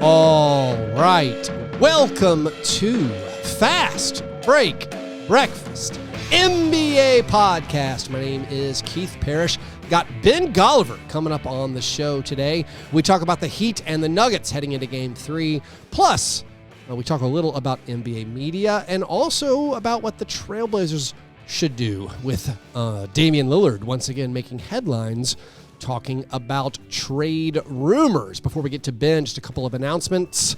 All right. Welcome to Fast Break Breakfast, NBA podcast. My name is Keith Parrish. Got Ben Golliver coming up on the show today. We talk about the Heat and the Nuggets heading into Game 3. Plus, we talk a little about NBA media and also about what the Trailblazers should do with Damian Lillard once again making headlines talking about trade rumors. Before we get to Ben, just a couple of announcements.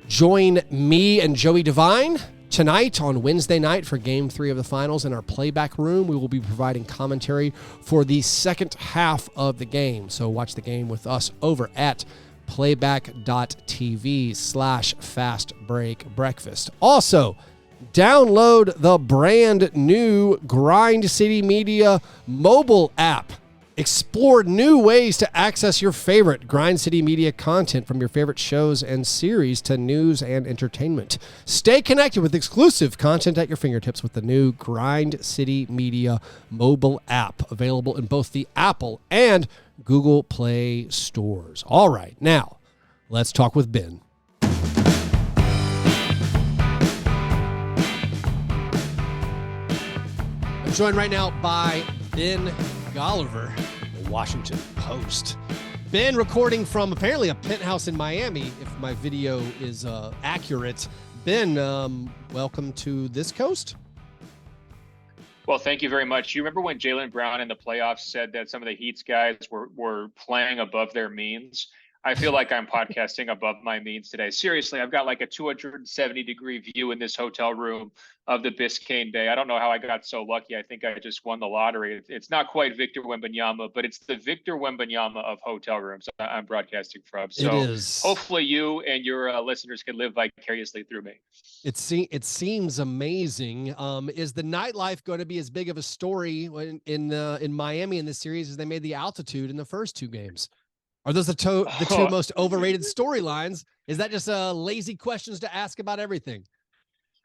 Join me and Joey Devine tonight on Wednesday night for Game 3 of the Finals in our playback room. We will be providing commentary for the second half of the game. So watch the game with us over at playback.tv/fastbreakbreakfast. Also, download the brand new Grind City Media mobile app. Explore new ways to access your favorite Grind City Media content, from your favorite shows and series to news and entertainment. Stay connected with exclusive content at your fingertips with the new Grind City Media mobile app, available in both the Apple and Google Play stores. All right, now let's talk with Ben. I'm joined right now by Ben Golliver, the Washington Post. Ben, recording from apparently a penthouse in Miami, if my video is accurate. Ben, welcome to this coast. Well, thank you very much. You remember when Jaylen Brown in the playoffs said that some of the Heat's guys were playing above their means? I feel like I'm podcasting above my means today. Seriously, I've got like a 270-degree view in this hotel room of the Biscayne Bay. I don't know how I got so lucky. I think I just won the lottery. It's not quite Victor Wembanyama, but it's the Victor Wembanyama of hotel rooms I'm broadcasting from. So it is. Hopefully you and your listeners can live vicariously through me. It seems amazing. Is the nightlife going to be as big of a story in Miami in this series as they made the altitude in the first two games? Are those the two most overrated storylines? Is that just lazy questions to ask about everything?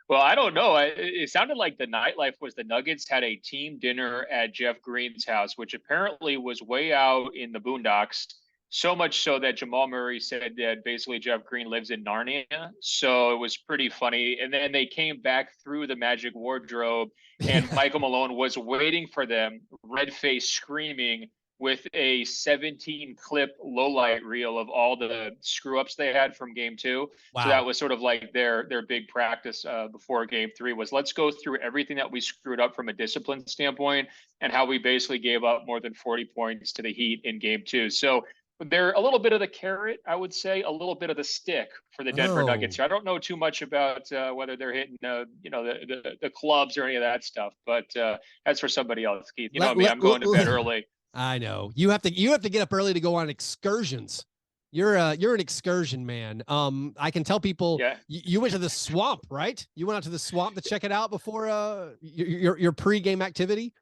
Well, I don't know. It sounded like the nightlife was the Nuggets had a team dinner at Jeff Green's house, which apparently was way out in the boondocks, so much so that Jamal Murray said that basically Jeff Green lives in Narnia. So it was pretty funny. And then they came back through the magic wardrobe, and Michael Malone was waiting for them, red-faced, screaming, with a 17-clip low-light reel of all the screw-ups they had from Game 2. Wow. So that was sort of like their big practice before Game 3 was, let's go through everything that we screwed up from a discipline standpoint and how we basically gave up more than 40 points to the Heat in Game 2. So they're a little bit of the carrot, I would say, a little bit of the stick for the Denver Nuggets here. I don't know too much about whether they're hitting, the clubs or any of that stuff, but that's for somebody else, Keith. You know me, I'm going to bed early. I know you have to get up early to go on excursions. You're an excursion man. I can tell people. Yeah. You went to the swamp, right? You went out to the swamp to check it out before your pregame activity.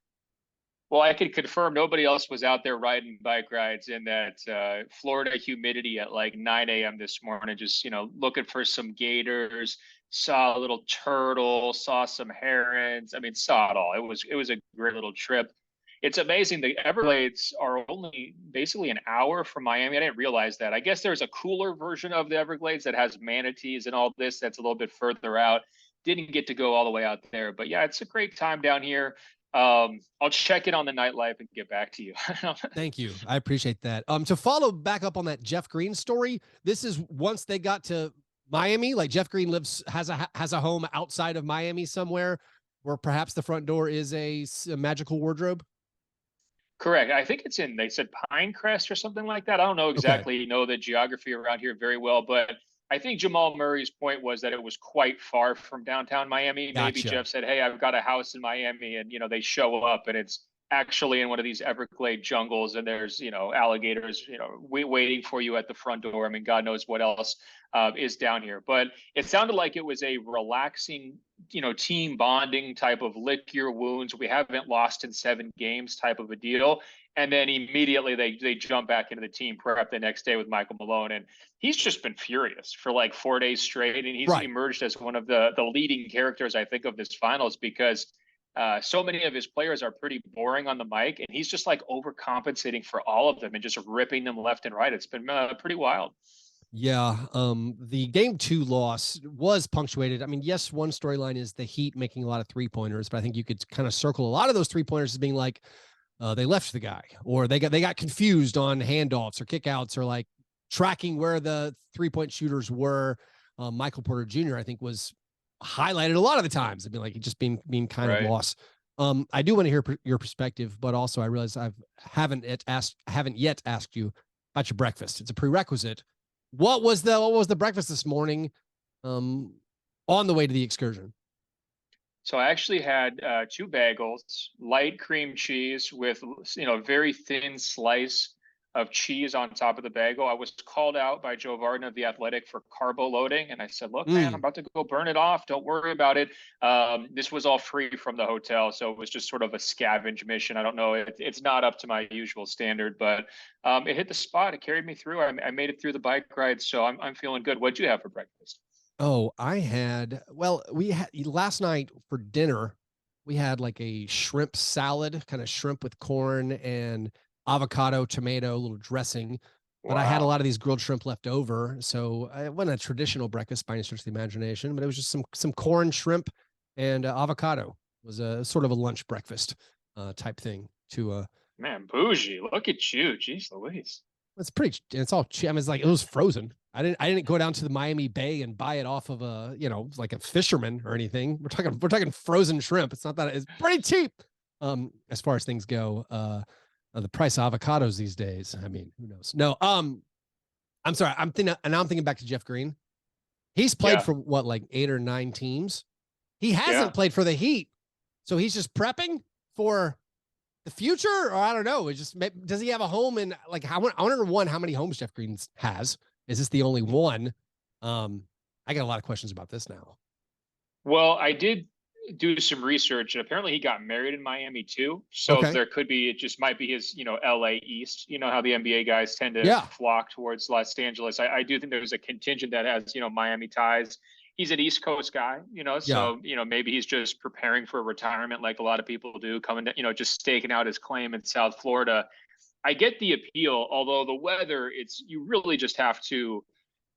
Well, I can confirm nobody else was out there riding bike rides in that Florida humidity at like 9 a.m. this morning. Just looking for some gators. Saw a little turtle. Saw some herons. I mean, saw it all. It was a great little trip. It's amazing. The Everglades are only basically an hour from Miami. I didn't realize that. I guess there's a cooler version of the Everglades that has manatees and all this that's a little bit further out. Didn't get to go all the way out there. But yeah, it's a great time down here. I'll check in on the nightlife and get back to you. Thank you. I appreciate that. To follow back up on that Jeff Green story, this is once they got to Miami, like Jeff Green has a home outside of Miami somewhere where perhaps the front door is a magical wardrobe. Correct. I think it's they said Pinecrest or something like that. I don't know exactly, know the geography around here very well, but I think Jamal Murray's point was that it was quite far from downtown Miami. Gotcha. Maybe Jeff said, hey, I've got a house in Miami, and, they show up and it's actually in one of these Everglade jungles, and there's, alligators, waiting for you at the front door. I mean, God knows what else is down here, but it sounded like it was a relaxing, team bonding type of lick your wounds. We haven't lost in 7 games type of a deal. And then immediately they jump back into the team prep the next day with Michael Malone. And he's just been furious for like 4 days straight. And he's emerged as one of the leading characters, I think, of this finals, because so many of his players are pretty boring on the mic. And he's just like overcompensating for all of them and just ripping them left and right. It's been pretty wild. Yeah. The game 2 loss was punctuated. I mean, yes, one storyline is the Heat making a lot of 3-pointers, but I think you could kind of circle a lot of those 3-pointers as being like, they left the guy, or they got confused on handoffs or kickouts, or like tracking where the 3-point shooters were. Michael Porter Jr. I think was highlighted a lot of the times. I mean, like just being kind of Right. lost. I do want to hear your perspective, but also I realize haven't yet asked you about your breakfast. It's a prerequisite. What was the breakfast this morning? Um, on the way to the excursion. So I actually had two bagels, light cream cheese with a very thin slice of cheese on top of the bagel. I was called out by Joe Vardon of The Athletic for carbo loading, and I said, "Look, man, I'm Mm. about to go burn it off. Don't worry about it." This was all free from the hotel, so it was just sort of a scavenge mission. I don't know; it's not up to my usual standard, but it hit the spot. It carried me through. I made it through the bike ride, so I'm feeling good. What'd you have for breakfast? Oh, we had last night for dinner, we had like a shrimp salad, kind of shrimp with corn and avocado, tomato, a little dressing. But I had a Wow. lot of these grilled shrimp left over. So it wasn't a traditional breakfast by any stretch of the imagination, but it was just some corn, shrimp, and avocado. It was a sort of a lunch breakfast type thing to Man, bougie. Look at you. Jeez Louise. it's all cheap. I mean, it's like it was frozen. I didn't go down to the Miami Bay and buy it off of like a fisherman or anything. We're talking frozen shrimp. It's pretty cheap. As far as things go, the price of avocados these days. I mean, who knows? No, I'm sorry. I'm thinking back to Jeff Green. He's played Yeah. for what, like 8 or 9 teams. He Yeah. hasn't played for the Heat, so he's just prepping for the future, or I don't know. It just does he have a home in like I wonder how many homes Jeff Green has. Is this the only one? I got a lot of questions about this now. Well, I did do some research, and apparently he got married in Miami too. So Okay. there could be, it just might be his, LA East. You know how the NBA guys tend to Yeah. flock towards Los Angeles. I do think there's a contingent that has, Miami ties. He's an East Coast guy, Yeah. so, maybe he's just preparing for retirement like a lot of people do, coming to, just staking out his claim in South Florida. I get the appeal, although the weather, you really just have to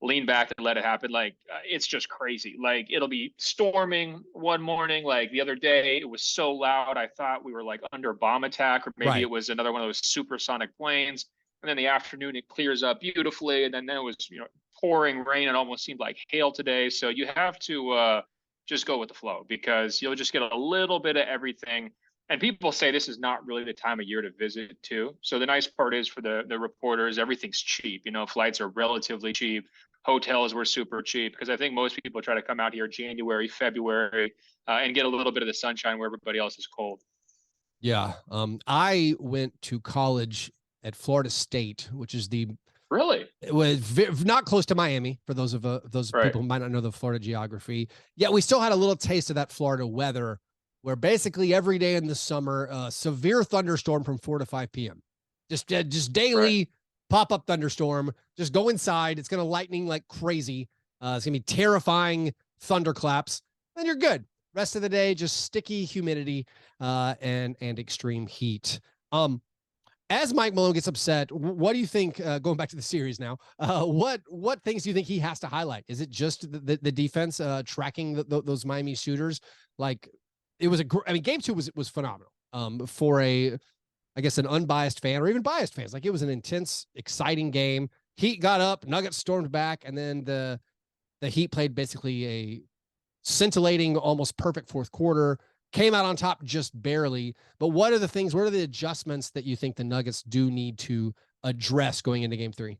lean back and let it happen. Like it's just crazy. Like it'll be storming one morning. Like the other day, it was so loud. I thought we were like under bomb attack, or maybe Right. it was another one of those supersonic planes. And then the afternoon, it clears up beautifully. And then it was, pouring rain. It almost seemed like hail today. So you have to just go with the flow because you'll just get a little bit of everything. And people say this is not really the time of year to visit too. So the nice part is for the reporters, everything's cheap. Flights are relatively cheap. Hotels were super cheap because I think most people try to come out here January, February, and get a little bit of the sunshine where everybody else is cold. Yeah. I went to college at Florida State, which is Really? it was not close to Miami for those Right. people who might not know the Florida geography. Yet we still had a little taste of that Florida weather, where basically every day in the summer, severe thunderstorm from 4 to 5 p.m. Just Right. daily pop up thunderstorm. Just go inside. It's gonna lightning like crazy. It's gonna be terrifying thunderclaps. Then you're good. Rest of the day, just sticky humidity and extreme heat. As Mike Malone gets upset, what do you think? Going back to the series now, what things do you think he has to highlight? Is it just the defense tracking those Miami shooters? Like it was game 2 was phenomenal. For I guess an unbiased fan or even biased fans, like it was an intense, exciting game. Heat got up, Nuggets stormed back, and then the Heat played basically a scintillating, almost perfect fourth quarter, came out on top just barely. But what are the adjustments that you think the Nuggets do need to address going into game 3?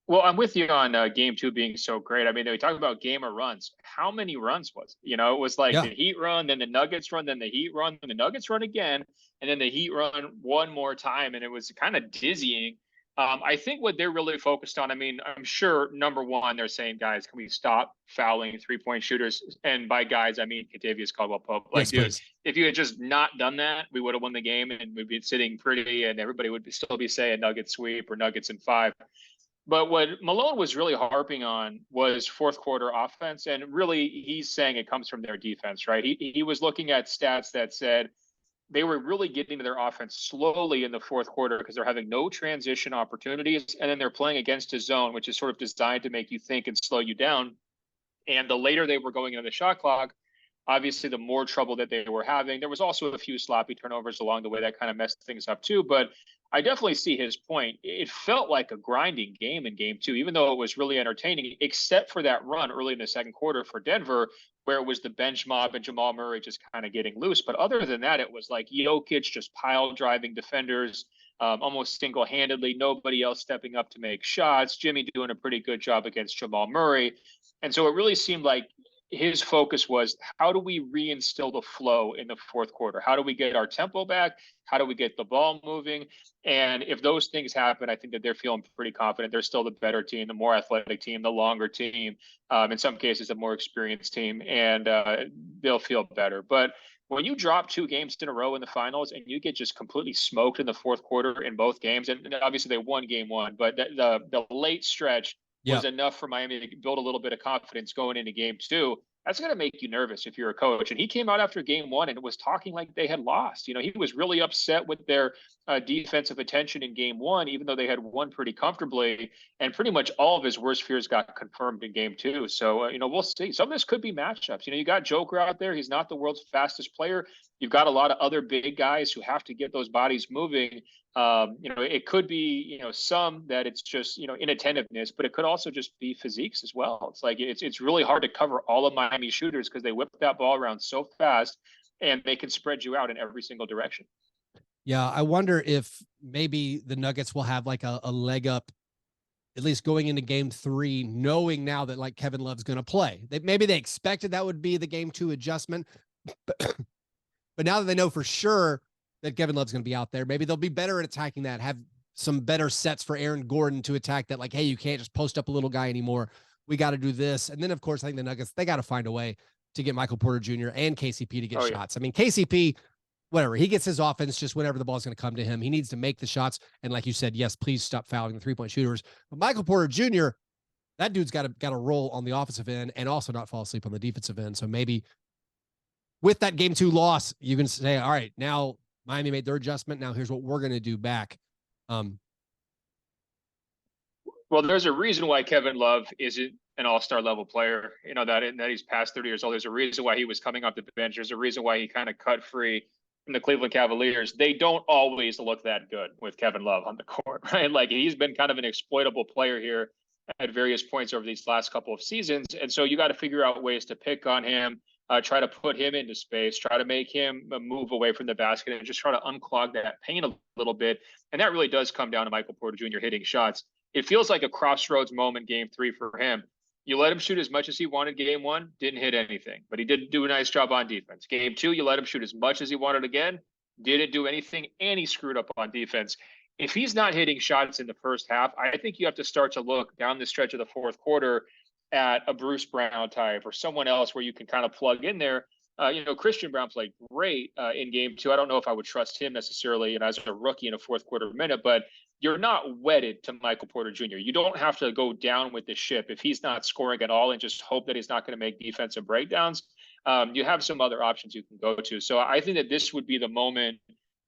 Well, I'm with you on game 2 being so great. I mean, we talk about game of runs. How many runs was it? It was like Yeah. the Heat run, then the Nuggets run, then the Heat run, then the Nuggets run again, and then the Heat run one more time. And it was kind of dizzying. I think what they're really focused on, I mean, I'm sure number one, they're saying, guys, can we stop fouling 3-point shooters? And by guys, I mean Kentavious Caldwell-Pope. Like, Yes, dude, please. if you had just not done that, we would have won the game and we'd be sitting pretty and everybody would still be saying Nuggets sweep or Nuggets in 5. But what Malone was really harping on was fourth quarter offense. And really, he's saying it comes from their defense, right? He was looking at stats that said they were really getting to their offense slowly in the fourth quarter because they're having no transition opportunities. And then they're playing against a zone, which is sort of designed to make you think and slow you down. And the later they were going into the shot clock, obviously the more trouble that they were having. There was also a few sloppy turnovers along the way that kind of messed things up too. But I definitely see his point. It felt like a grinding game in game two, even though it was really entertaining, except for that run early in the second quarter for Denver, where it was the bench mob and Jamal Murray just kind of getting loose. But other than that, it was like Jokic just pile driving defenders, almost single-handedly, nobody else stepping up to make shots, Jimmy doing a pretty good job against Jamal Murray. And so it really seemed like his focus was, how do we reinstill the flow in the fourth quarter? How do we get our tempo back? How do we get the ball moving? And if those things happen, I think that they're feeling pretty confident. They're still the better team, the more athletic team, the longer team, in some cases, a more experienced team, and they'll feel better. But when you drop 2 games in a row in the finals and you get just completely smoked in the fourth quarter in both games, and obviously they won game one, but the late stretch was enough for Miami to build a little bit of confidence going into game two. That's going to make you nervous if you're a coach. And he came out after game one and was talking like they had lost. You know, he was really upset with their defensive attention in game one, even though they had won pretty comfortably. And pretty much all of his worst fears got confirmed in game two. So, you know, we'll see. Some of this could be matchups. You know, you got Joker out there. He's not the world's fastest player. You've got a lot of other big guys who have to get those bodies moving. You know, it could be, you know, some that it's just, you know, inattentiveness, but it could also just be physiques as well. It's like it's really hard to cover all of Miami shooters because they whip that ball around so fast and they can spread you out in every single direction. Yeah, I wonder if maybe the Nuggets will have like a leg up, at least going into game three, knowing now that like Kevin Love's going to play. Maybe they expected that would be the game two adjustment, but now that they know for sure that Kevin Love's going to be out there, maybe they'll be better at attacking that, have some better sets for Aaron Gordon to attack that. Like, hey, you can't just post up a little guy anymore. We got to do this. And then, of course, I think the Nuggets, they got to find a way to get Michael Porter Jr. and KCP to get shots. I mean, KCP, whatever, he gets his offense just whenever the ball's going to come to him. He needs to make the shots. And like you said, yes, please stop fouling the three-point shooters. But Michael Porter Jr., that dude's got to roll on the offensive end and also not fall asleep on the defensive end. So maybe with that game two loss, you can say, all right, now Miami made their adjustment. Now here's what we're going to do back. Well, there's a reason why Kevin Love isn't an all-star level player, you know, that he's past 30 years old. There's a reason why he was coming off the bench. There's a reason why he kind of cut free from the Cleveland Cavaliers. They don't always look that good with Kevin Love on the court, right? Like, he's been kind of an exploitable player here at various points over these last couple of seasons. And so you got to figure out ways to pick on him, try to put him into space, try to make him move away from the basket and just try to unclog that paint a little bit. And that really does come down to Michael Porter Jr. hitting shots. It feels like a crossroads moment game three for him. You let him shoot as much as he wanted game one, didn't hit anything, but he did do a nice job on defense. Game two, you let him shoot as much as he wanted again, didn't do anything, and he screwed up on defense. If he's not hitting shots in the first half, I think you have to start to look down the stretch of the fourth quarter at a Bruce Brown type or someone else where you can kind of plug in there. You know, Christian Brown played great in game two. I don't know if I would trust him necessarily, and as a rookie in a fourth quarter minute, but you're not wedded to Michael Porter Jr. You don't have to go down with the ship if he's not scoring at all and just hope that he's not going to make defensive breakdowns. You have some other options you can go to. So I think that this would be the moment.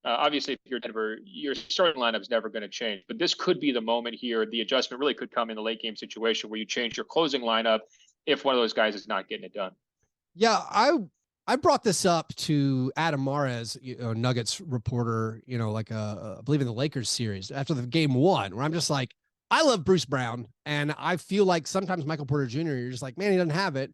Obviously, if you're Denver, your starting lineup is never going to change. But this could be the moment here. The adjustment really could come in the late game situation where you change your closing lineup if one of those guys is not getting it done. Yeah, I brought this up to Adam Mares, Nuggets reporter, like I believe in the Lakers series after the game one, where I'm just like, I love Bruce Brown, and I feel like sometimes Michael Porter Jr., you're just like, man, he doesn't have it.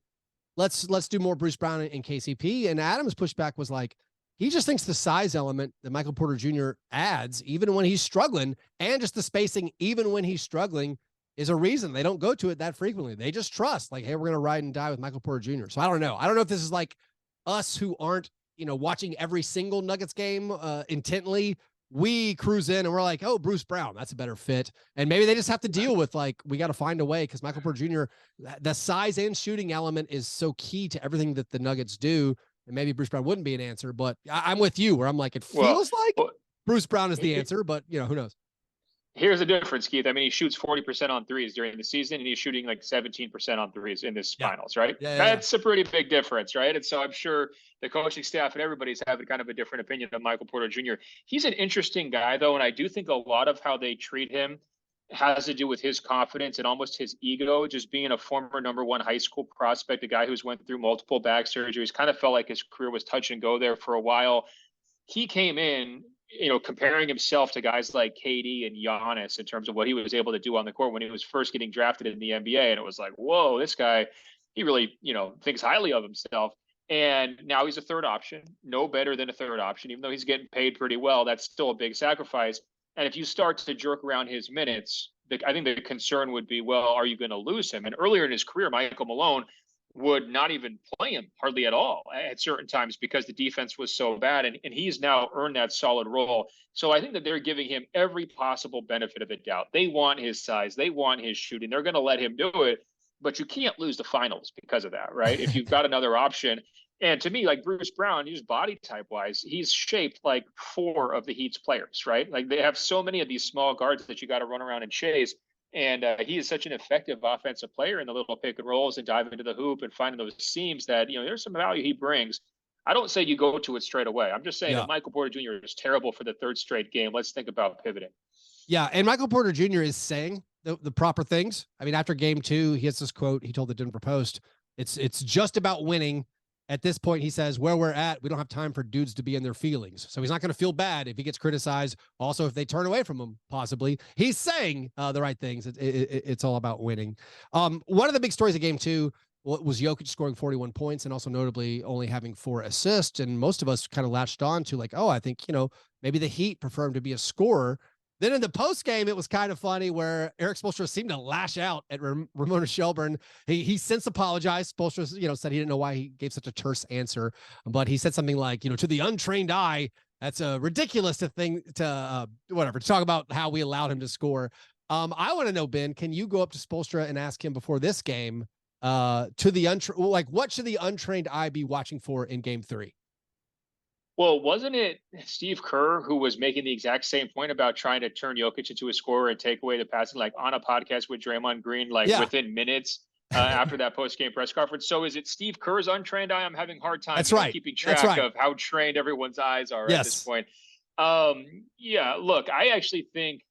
Let's do more Bruce Brown and KCP. And Adam's pushback was like, he just thinks the size element that Michael Porter Jr. adds, even when he's struggling, and just the spacing, even when he's struggling, is a reason they don't go to it that frequently. They just trust, like, hey, we're going to ride and die with Michael Porter Jr. So I don't know. I don't know if this is like us who aren't, watching every single Nuggets game intently. We cruise in and we're like, oh, Bruce Brown, that's a better fit. And maybe they just have to deal with, like, we got to find a way, because Michael Porter Jr., the size and shooting element is so key to everything that the Nuggets do. And maybe Bruce Brown wouldn't be an answer, but I'm with you where I'm like, it feels like Bruce Brown is the answer, but who knows? Here's the difference, Keith. I mean, he shoots 40% on threes during the season, and he's shooting like 17% on threes in this Yeah. finals, right? Yeah. That's a pretty big difference, right? And so I'm sure the coaching staff and everybody's having kind of a different opinion of Michael Porter Jr. He's an interesting guy, though, and I do think a lot of how they treat him has to do with his confidence and almost his ego, just being a former number one high school prospect, a guy who's went through multiple back surgeries, kind of felt like his career was touch and go there for a while. He came in, comparing himself to guys like KD and Giannis in terms of what he was able to do on the court when he was first getting drafted in the NBA. And it was like, whoa, this guy, he really, thinks highly of himself. And now he's a third option, no better than a third option, even though he's getting paid pretty well. That's still a big sacrifice. And if you start to jerk around his minutes, I think the concern would be, well, are you going to lose him? And earlier in his career, Michael Malone would not even play him hardly at all at certain times because the defense was so bad. And he's now earned that solid role. So I think that they're giving him every possible benefit of the doubt. They want his size. They want his shooting. They're going to let him do it. But you can't lose the finals because of that, right? If you've got another option. And to me, like Bruce Brown, just body type wise, he's shaped like 4 of the Heat's players, right? Like they have so many of these small guards that you got to run around and chase. And he is such an effective offensive player in the little pick and rolls and diving into the hoop and finding those seams that, there's some value he brings. I don't say you go to it straight away. I'm just saying that Michael Porter Jr. is terrible for the third straight game. Let's think about pivoting. Yeah, and Michael Porter Jr. is saying the proper things. I mean, after game 2, he has this quote he told the Denver Post. It's just about winning. At this point, he says, where we're at, we don't have time for dudes to be in their feelings. So he's not going to feel bad if he gets criticized. Also, if they turn away from him, possibly. He's saying the right things. It's all about winning. One of the big stories of game 2 was Jokic scoring 41 points and also notably only having 4 assists. And most of us kind of latched on to like, I think, maybe the Heat prefer him to be a scorer. Then in the post game, it was kind of funny where Eric Spoelstra seemed to lash out at Ramona Shelburne. He since apologized. Spoelstra, said he didn't know why he gave such a terse answer, but he said something like, to the untrained eye, that's a ridiculous thing to talk about how we allowed him to score. I want to know, Ben, can you go up to Spoelstra and ask him before this game what should the untrained eye be watching for in game 3? Well, wasn't it Steve Kerr who was making the exact same point about trying to turn Jokic into a scorer and take away the passing, like on a podcast with Draymond Green, within minutes after that post-game press conference? So is it Steve Kerr's untrained eye? I'm having a hard time keeping track of how trained everyone's eyes are at this point. Look, I actually think,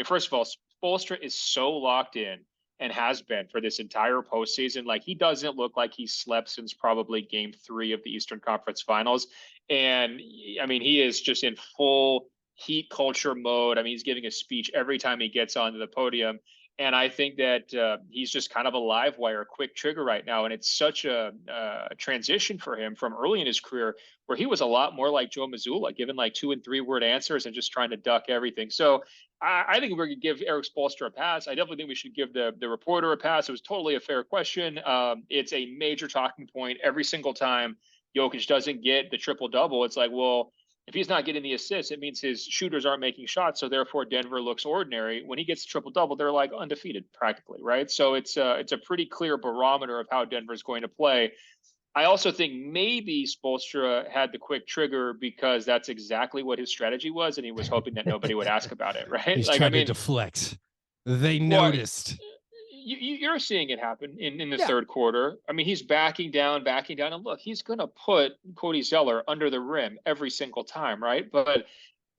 first of all, Spoelstra is so locked in and has been for this entire postseason. Like he doesn't look like he slept since probably game 3 of the Eastern Conference Finals. And he is just in full Heat culture mode. He's giving a speech every time he gets onto the podium. And I think that he's just kind of a live wire, quick trigger right now. And it's such a transition for him from early in his career where he was a lot more like Joe Mazzulla, giving like 2 and 3 word answers and just trying to duck everything. So I think we're going to give Eric Spoelstra a pass. I definitely think we should give the reporter a pass. It was totally a fair question. It's a major talking point every single time Jokic doesn't get the triple-double. It's like, well, if he's not getting the assists, it means his shooters aren't making shots, so therefore Denver looks ordinary. When he gets the triple-double, they're like undefeated practically, right? So it's a pretty clear barometer of how Denver's going to play. I also think maybe Spoelstra had the quick trigger because that's exactly what his strategy was, and he was hoping that nobody would ask about it, right? He's trying to deflect. They noticed. You're seeing it happen in the third quarter. He's backing down. And look, he's going to put Cody Zeller under the rim every single time, right? But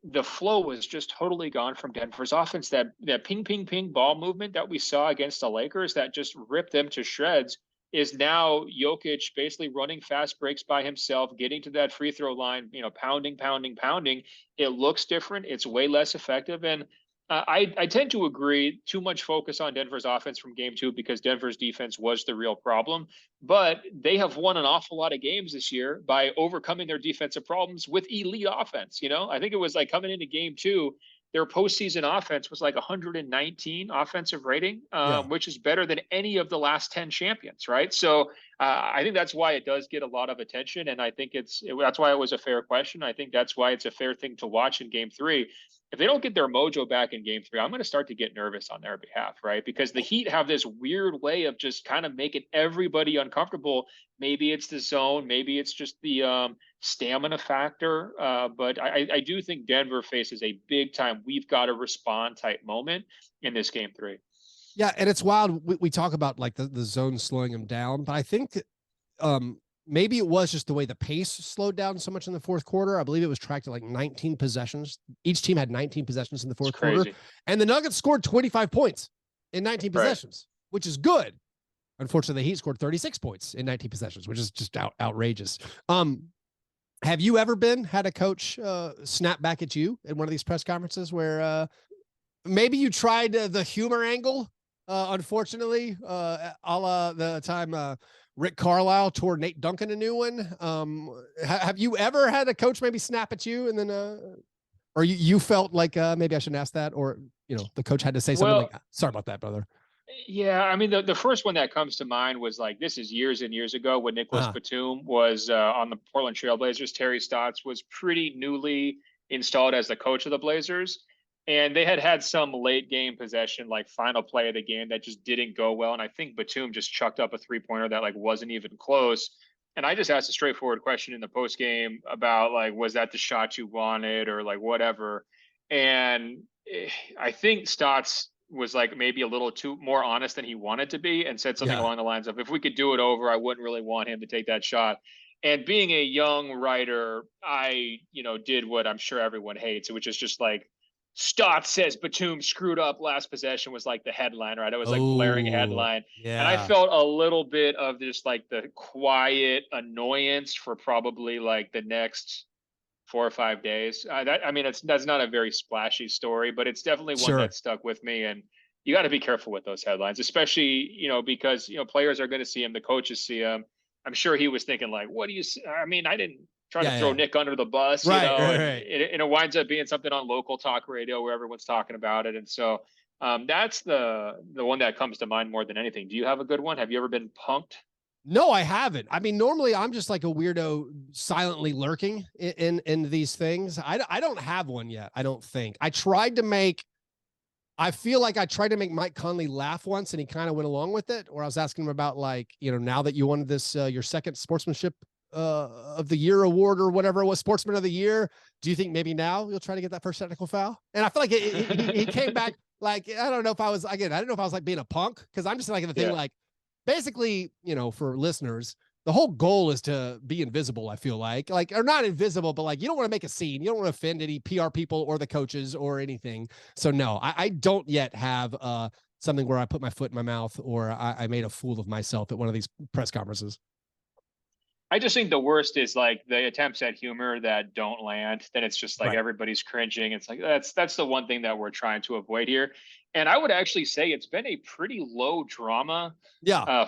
the flow was just totally gone from Denver's offense. That ping, ping, ping ball movement that we saw against the Lakers that just ripped them to shreds is now Jokic basically running fast breaks by himself, getting to that free throw line, pounding. It looks different. It's way less effective. And I tend to agree, too much focus on Denver's offense from game 2 because Denver's defense was the real problem. But they have won an awful lot of games this year by overcoming their defensive problems with elite offense. I think it was like coming into game 2, their postseason offense was like 119 offensive rating, which is better than any of the last 10 champions, right? So I think that's why it does get a lot of attention, and I think that's why it was a fair question. I think that's why it's a fair thing to watch in Game 3. If they don't get their mojo back in Game 3, I'm going to start to get nervous on their behalf, right? Because the Heat have this weird way of just kind of making everybody uncomfortable. Maybe it's the zone, maybe it's just the stamina factor, but I do think Denver faces a big time we've got to respond type moment in this Game 3. Yeah, and it's wild. We talk about like the zone slowing them down, but I think maybe it was just the way the pace slowed down so much in the fourth quarter. I believe it was tracked at like 19 possessions. Each team had 19 possessions in the fourth quarter, and the Nuggets scored 25 points in 19 possessions, which is good. Unfortunately, the Heat scored 36 points in 19 possessions, which is just outrageous. Have you ever had a coach snap back at you in one of these press conferences where maybe you tried the humor angle? Unfortunately, a la the time Rick Carlisle tore Nate Duncan a new one. Have you ever had a coach maybe snap at you and then, or you felt like maybe I shouldn't ask that, or the coach had to say something like, "Sorry about that, brother." Yeah, I mean the first one that comes to mind was like this is years and years ago when Nicholas Batum was on the Portland Trailblazers. Terry Stotts was pretty newly installed as the coach of the Blazers. And they had some late game possession, like final play of the game that just didn't go well. And I think Batum just chucked up a 3-pointer that like wasn't even close. And I just asked a straightforward question in the post game about like, was that the shot you wanted or like whatever? And I think Stotts was like maybe a little too more honest than he wanted to be and said something along the lines of, if we could do it over, I wouldn't really want him to take that shot. And being a young writer, I, did what I'm sure everyone hates, which is just like, Stotts says Batum screwed up last possession was like the headline, right? It was like blaring headline. Yeah. And I felt a little bit of just like the quiet annoyance for probably like the next 4 or 5 days. That's not a very splashy story, but it's definitely one that stuck with me. And you got to be careful with those headlines, especially, because, players are going to see him, the coaches see him. I'm sure he was thinking like, what do you see? I mean, I didn't try to throw Nick under the bus, right. And it winds up being something on local talk radio where everyone's talking about it. And so that's the one that comes to mind more than anything. Do you have a good one? Have you ever been punked? No, I haven't. I mean, normally I'm just like a weirdo silently lurking in these things. I don't have one yet. I don't think. I feel like I tried to make Mike Conley laugh once and he kind of went along with it, or I was asking him about like, now that you won this, your second sportsmanship of the year award or whatever it was, sportsman of the year, do you think maybe now you'll try to get that first technical foul? And I feel like he came back like, I don't know if I was like being a punk, because I'm just like the thing like basically, for listeners, the whole goal is to be invisible. I feel like or not invisible, but like you don't want to make a scene, you don't want to offend any PR people or the coaches or anything. So no, I don't yet have something where I put my foot in my mouth or I made a fool of myself at one of these press conferences. I just think the worst is like the attempts at humor that don't land. Then it's just like everybody's cringing. It's like that's the one thing that we're trying to avoid here. And I would actually say it's been a pretty low drama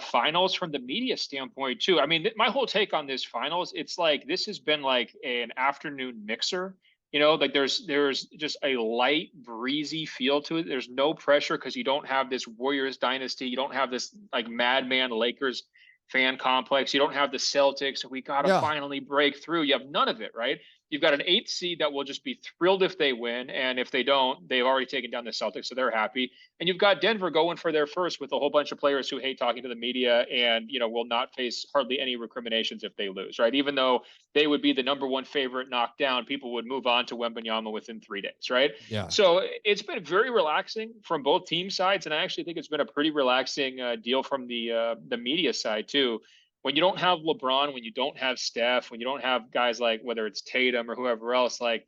finals from the media standpoint too. I mean, my whole take on this finals, it's like this has been like an afternoon mixer. Like there's just a light breezy feel to it. There's no pressure because you don't have this Warriors dynasty. You don't have this like madman Lakers fan complex. You don't have the Celtics. We got to finally break through. You have none of it, right? You've got an 8th seed that will just be thrilled if they win. And if they don't, they've already taken down the Celtics, so they're happy. And you've got Denver going for their first with a whole bunch of players who hate talking to the media and, will not face hardly any recriminations if they lose, right? Even though they would be the number one favorite knocked down, people would move on to Wembanyama within 3 days, right? Yeah. So it's been very relaxing from both team sides. And I actually think it's been a pretty relaxing deal from the media side too. When you don't have LeBron, when you don't have Steph, when you don't have guys like whether it's Tatum or whoever else, like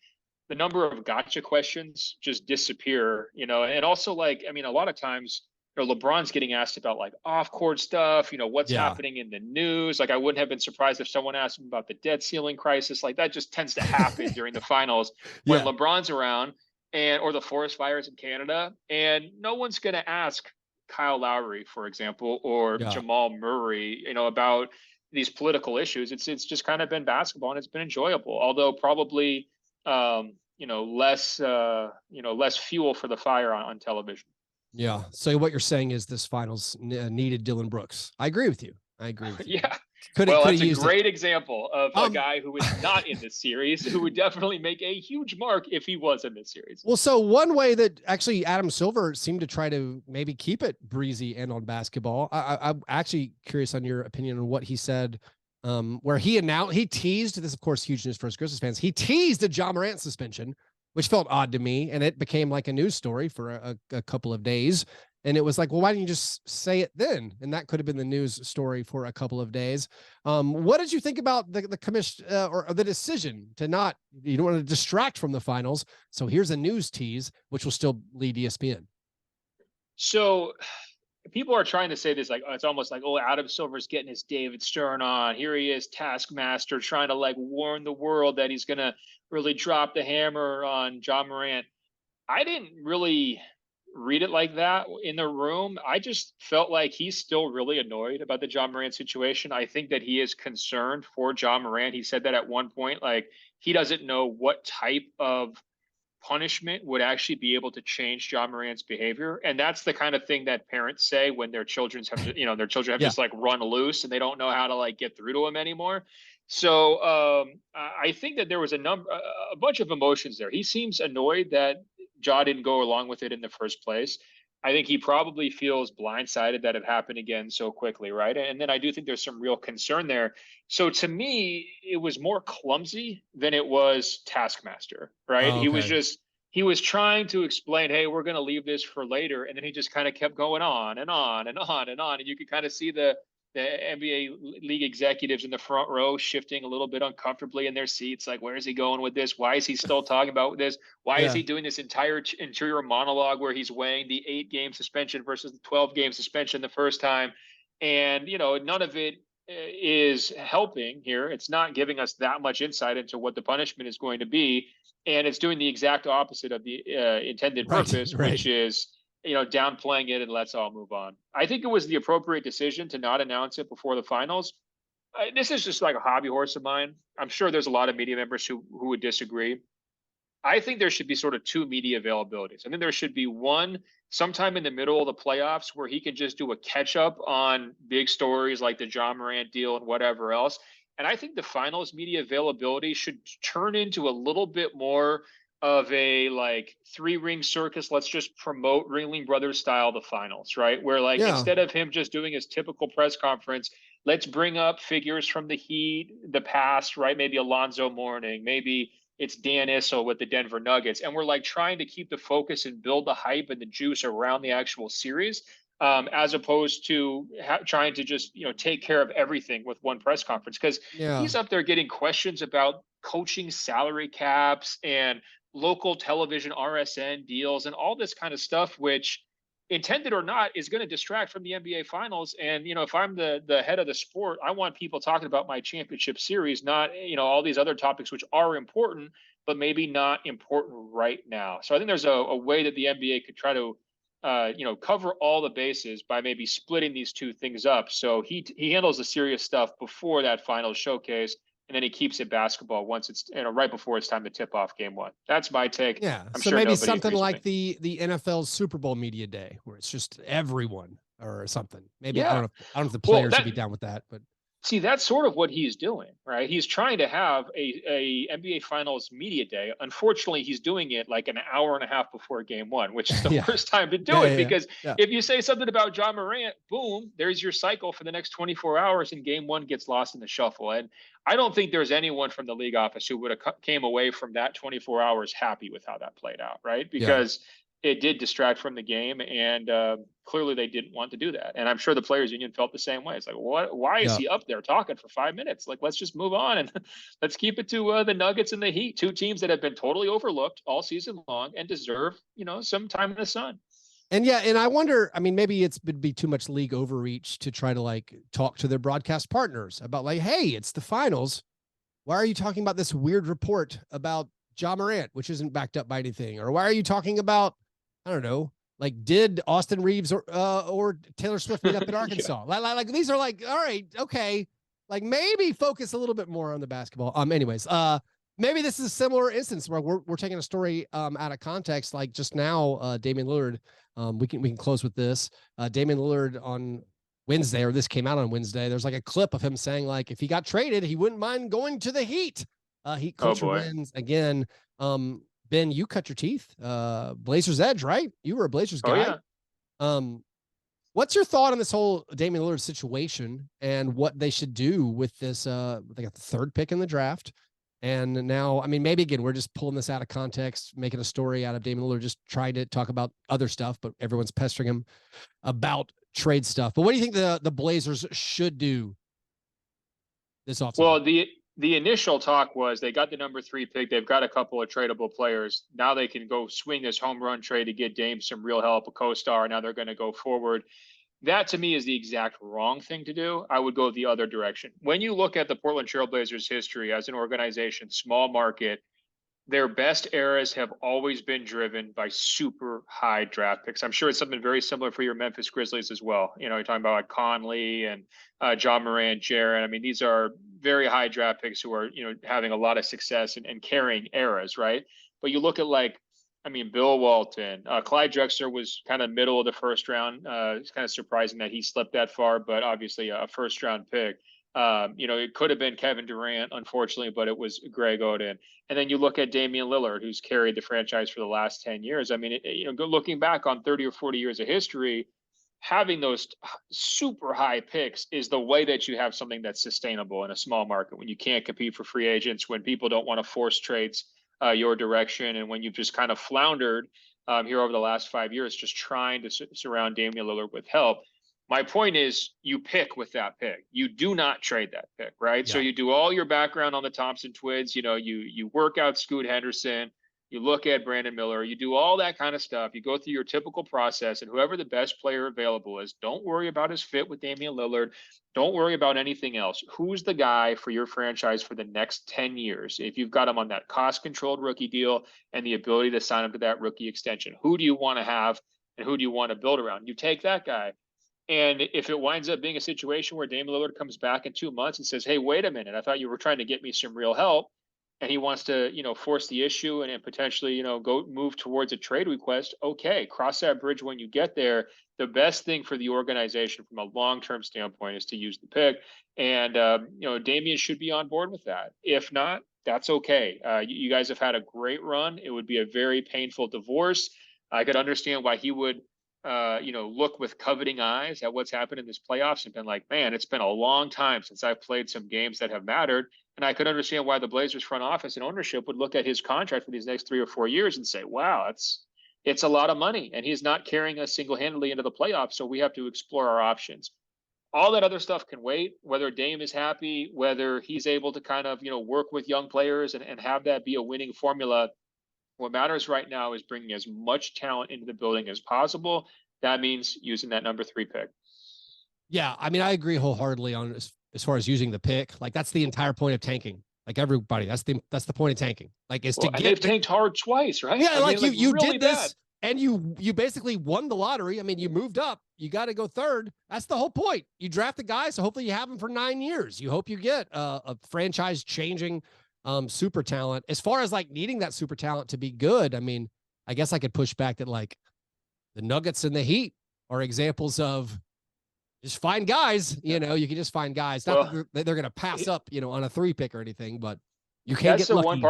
the number of gotcha questions just disappear, and also like, I mean, a lot of times, LeBron's getting asked about like off court stuff, what's happening in the news. Like I wouldn't have been surprised if someone asked him about the debt ceiling crisis. Like that just tends to happen during the finals when LeBron's around or the forest fires in Canada, and no one's going to ask Kyle Lowry, for example, or Jamal Murray, about these political issues. It's just kind of been basketball and it's been enjoyable, although probably, less fuel for the fire on television. Yeah. So what you're saying is this finals needed Dylan Brooks. I agree with you. I agree with you. Yeah. Could Well, have that's a used great example of a Um, guy who is not in this series, who would definitely make a huge mark if he was in this series. Well, so one way that actually Adam Silver seemed to try to maybe keep it breezy and on basketball. I'm actually curious on your opinion on what he said, where he teased this, of course, huge news for us Grizzlies fans. He teased a Ja Morant suspension, which felt odd to me, and it became like a news story for a couple of days. And it was like, well, why didn't you just say it then? And that could have been the news story for a couple of days. What did you think about the commission or the decision to not, you don't want to distract from the finals. So here's a news tease, which will still lead ESPN. So people are trying to say this, like, it's almost like, oh, Adam Silver's getting his David Stern on. Here he is, taskmaster, trying to like warn the world that he's going to really drop the hammer on Ja Morant. I didn't really read it like that in the room. I just felt like he's still really annoyed about the Ja Morant situation. I think that he is concerned for Ja Morant. He said that at one point, like, he doesn't know what type of punishment would actually be able to change Ja Morant's behavior. And that's the kind of thing that parents say when their children have just like run loose and they don't know how to like get through to them anymore. So I think that there was a bunch of emotions there. He seems annoyed that Ja didn't go along with it in the first place. I think he probably feels blindsided that it happened again so quickly, right? And then I do think there's some real concern there. So to me, it was more clumsy than it was taskmaster, right? Oh, okay. He was trying to explain, hey, we're going to leave this for later, and then he just kind of kept going on and on and on and on, and you could kind of see the NBA league executives in the front row shifting a little bit uncomfortably in their seats. Like, where is he going with this? Why is he still talking about this? Why is he doing this entire interior monologue where he's weighing the 8-game suspension versus the 12-game suspension the first time? And, none of it is helping here. It's not giving us that much insight into what the punishment is going to be. And it's doing the exact opposite of the intended purpose, which is downplaying it and let's all move on. I think it was the appropriate decision to not announce it before the finals. This is just like a hobby horse of mine. I'm sure there's a lot of media members who would disagree. I think there should be sort of two media availabilities. I think there should be one sometime in the middle of the playoffs where he can just do a catch up on big stories like the Ja Morant deal and whatever else. And I think the finals media availability should turn into a little bit more of a like 3-ring circus. Let's just promote Ringling Brothers style the finals, right? Where like instead of him just doing his typical press conference, let's bring up figures from the Heat, the past, right? Maybe Alonzo Mourning, maybe it's Dan Issel with the Denver Nuggets. And we're like trying to keep the focus and build the hype and the juice around the actual series, as opposed to trying to just, take care of everything with one press conference. Because he's up there getting questions about coaching salary caps and local television RSN deals and all this kind of stuff, which, intended or not, is going to distract from the NBA finals. And, if I'm the head of the sport, I want people talking about my championship series, not, all these other topics, which are important, but maybe not important right now. So I think there's a way that the NBA could try to, cover all the bases by maybe splitting these two things up. So he handles the serious stuff before that final showcase, and then he keeps it basketball once it's right before it's time to tip off game one. That's my take. Yeah. I'm So sure maybe something like the NFL's Super Bowl media day where it's just everyone or something. Maybe I don't know if the players would be down with that, but see, that's sort of what he's doing, right? He's trying to have a NBA Finals media day. Unfortunately, he's doing it like an hour and a half before game one, which is the worst time to do it because if you say something about Ja Morant, boom, there's your cycle for the next 24 hours and game one gets lost in the shuffle. And I don't think there's anyone from the league office who would have came away from that 24 hours happy with how that played out, right? Because it did distract from the game, and clearly they didn't want to do that. And I'm sure the players union felt the same way. It's like, what? Why is he up there talking for 5 minutes? Like, let's just move on and let's keep it to the Nuggets and the Heat, two teams that have been totally overlooked all season long and deserve, some time in the sun. And and I wonder, I mean, maybe it's would be too much league overreach to try to like talk to their broadcast partners about like, hey, it's the finals. Why are you talking about this weird report about Ja Morant, which isn't backed up by anything? Or why are you talking about, I don't know, like did Austin Reeves or Taylor Swift meet up in Arkansas? Like these are like, all right, okay, like maybe focus a little bit more on the basketball. Anyways, maybe this is a similar instance where we're taking a story out of context. Like just now, Damian Lillard. We can close with this. Damian Lillard Wednesday, or this came out on Wednesday. There's like a clip of him saying like, if he got traded, he wouldn't mind going to the Heat. Heat culture wins again. Ben, you cut your teeth. Blazers edge, right? You were a Blazers guy. Oh, yeah. What's your thought on this whole Damian Lillard situation and what they should do with this? They got the 3rd pick in the draft. And now, I mean, maybe again, we're just pulling this out of context, making a story out of Damian Lillard, just trying to talk about other stuff, but everyone's pestering him about trade stuff. But what do you think the Blazers should do this offseason? Well, the initial talk was they got the number 3 pick. They've got a couple of tradable players. Now they can go swing this home run trade to get Dame some real help, a co-star. Now they're going to go forward. That to me is the exact wrong thing to do. I would go the other direction. When you look at the Portland Trail Blazers history as an organization, small market, their best eras have always been driven by super high draft picks. I'm sure it's something very similar for your Memphis Grizzlies as well. You know, you're talking about like Conley and John Morant, Jaren. I mean, these are very high draft picks who are, you know, having a lot of success and carrying eras, right? But you look at Bill Walton, Clyde Drexler was kind of middle of the first round. It's kind of surprising that he slipped that far, but obviously a first round pick. It could have been Kevin Durant, unfortunately, but it was Greg Oden. And then you look at Damian Lillard, who's carried the franchise for the last 10 years. I mean, looking back on 30 or 40 years of history, having those super high picks is the way that you have something that's sustainable in a small market when you can't compete for free agents, when people don't want to force trades your direction, and when you've just kind of floundered here over the last 5 years, just trying to surround Damian Lillard with help. My point is, you pick with that pick. You do not trade that pick, right? Yeah. So you do all your background on the Thompson twins. You know, you work out Scoot Henderson. You look at Brandon Miller. You do all that kind of stuff. You go through your typical process, and whoever the best player available is, don't worry about his fit with Damian Lillard. Don't worry about anything else. Who's the guy for your franchise for the next 10 years? If you've got him on that cost-controlled rookie deal and the ability to sign him to that rookie extension, who do you want to have and who do you want to build around? You take that guy. And if it winds up being a situation where Damian Lillard comes back in 2 months and says, hey, wait a minute, I thought you were trying to get me some real help, and he wants to, force the issue and potentially, go move towards a trade request, okay, cross that bridge when you get there. The best thing for the organization from a long-term standpoint is to use the pick. And, Damian should be on board with that. If not, that's okay. You guys have had a great run. It would be a very painful divorce. I could understand why he would look with coveting eyes at what's happened in this playoffs and been like, man, it's been a long time since I've played some games that have mattered. And I could understand why the Blazers front office and ownership would look at his contract for these next 3 or 4 years and say, wow, it's a lot of money. And he's not carrying us single-handedly into the playoffs. So we have to explore our options. All that other stuff can wait, whether Dame is happy, whether he's able to kind of, work with young players and have that be a winning formula. What matters right now is bringing as much talent into the building as possible. That means using that number 3 pick. Yeah, I mean, I agree wholeheartedly on as far as using the pick. Like, that's the entire point of tanking. Like, everybody, that's the point of tanking. Like, is to get. They've tanked hard twice, right? Yeah, you really did this, bad. and you basically won the lottery. I mean, you moved up. You got to go third. That's the whole point. You draft the guy, so hopefully you have him for 9 years. You hope you get a franchise-changing super talent. As far as like needing that super talent to be good, I mean, I guess I could push back that like the Nuggets and the Heat are examples of just find guys. You can just find guys. Not that they're going to pass up, on a 3 pick or anything, but you can't get lucky.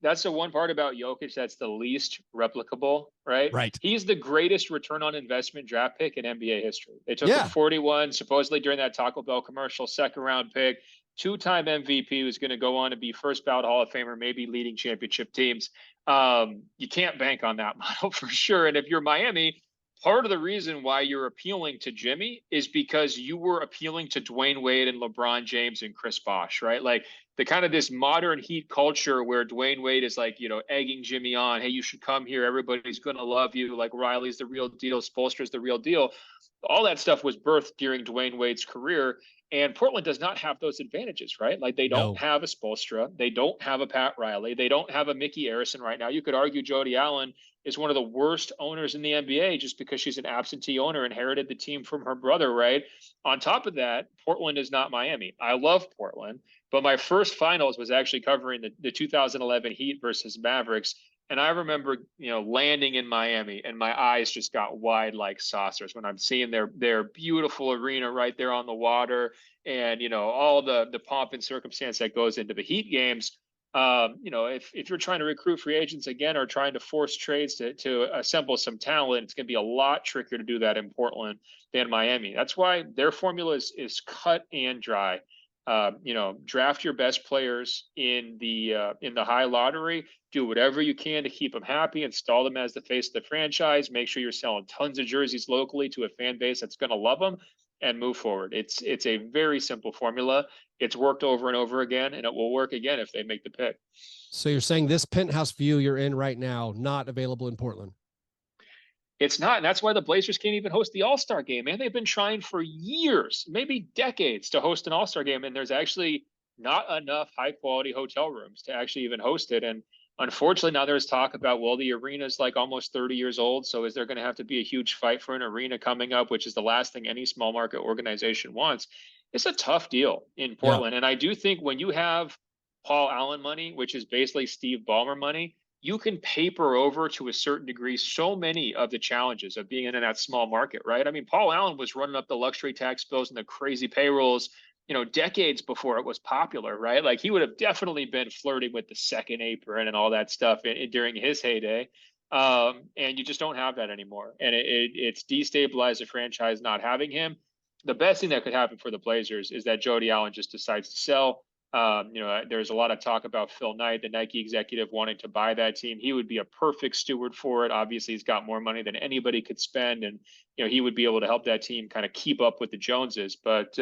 That's the one part about Jokic that's the least replicable, right? Right. He's the greatest return on investment draft pick in NBA history. They took a 41, supposedly during that Taco Bell commercial, 2nd round pick. 2-time MVP, who's going to go on to be first ballot Hall of Famer, maybe leading championship teams. You can't bank on that model for sure. And if you're Miami, part of the reason why you're appealing to Jimmy is because you were appealing to Dwayne Wade and LeBron James and Chris Bosh, right? Like the kind of this modern Heat culture where Dwayne Wade is like, egging Jimmy on. Hey, you should come here. Everybody's going to love you. Like Riley's the real deal. Spoelstra's the real deal. All that stuff was birthed during Dwayne Wade's career. And Portland does not have those advantages, right? Like they don't have a Spoelstra. They don't have a Pat Riley. They don't have a Mickey Arison right now. You could argue Jody Allen is one of the worst owners in the NBA just because she's an absentee owner, inherited the team from her brother, right? On top of that, Portland is not Miami. I love Portland, but my first finals was actually covering the 2011 Heat versus Mavericks. And I remember, landing in Miami, and my eyes just got wide like saucers when I'm seeing their beautiful arena right there on the water, and all the pomp and circumstance that goes into the Heat games. If you're trying to recruit free agents again, or trying to force trades to assemble some talent, it's going to be a lot trickier to do that in Portland than Miami. That's why their formula is cut and dry. Draft your best players in the high lottery. Do whatever you can to keep them happy. Install them as the face of the franchise. Make sure you're selling tons of jerseys locally to a fan base that's going to love them, and move forward. It's a very simple formula. It's worked over and over again, and it will work again if they make the pick. So you're saying this penthouse view you're in right now, not available in Portland? It's not, and that's why the Blazers can't even host the All-Star game, man. They've been trying for years, maybe decades, to host an All-Star game, and there's actually not enough high-quality hotel rooms to actually even host it. And unfortunately, now there's talk about, well, the arena's like almost 30 years old, so is there going to have to be a huge fight for an arena coming up, which is the last thing any small market organization wants? It's a tough deal in Portland. Yeah. And I do think when you have Paul Allen money, which is basically Steve Ballmer money, you can paper over to a certain degree so many of the challenges of being in that small market, right? I mean, Paul Allen was running up the luxury tax bills and the crazy payrolls, decades before it was popular, right? Like, he would have definitely been flirting with the second apron and all that stuff during his heyday. And you just don't have that anymore. And it's destabilized the franchise not having him. The best thing that could happen for the Blazers is that Jody Allen just decides to sell. There's a lot of talk about Phil Knight, the Nike executive, wanting to buy that team. He would be a perfect steward for it. Obviously, he's got more money than anybody could spend, and he would be able to help that team kind of keep up with the Joneses. But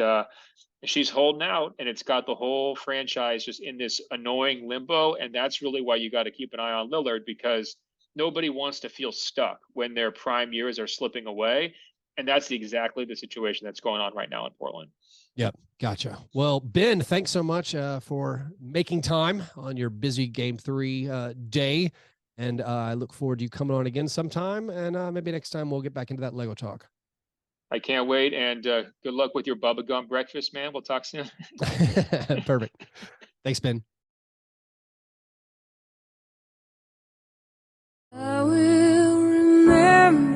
she's holding out, and it's got the whole franchise just in this annoying limbo. And that's really why you got to keep an eye on Lillard, because nobody wants to feel stuck when their prime years are slipping away. And that's exactly the situation that's going on right now in Portland. Yep. Gotcha. Well, Ben, thanks so much for making time on your busy Game 3 day. And I look forward to you coming on again sometime. And maybe next time we'll get back into that Lego talk. I can't wait. And good luck with your Bubba Gum breakfast, man. We'll talk soon. Perfect. Thanks, Ben. I will remember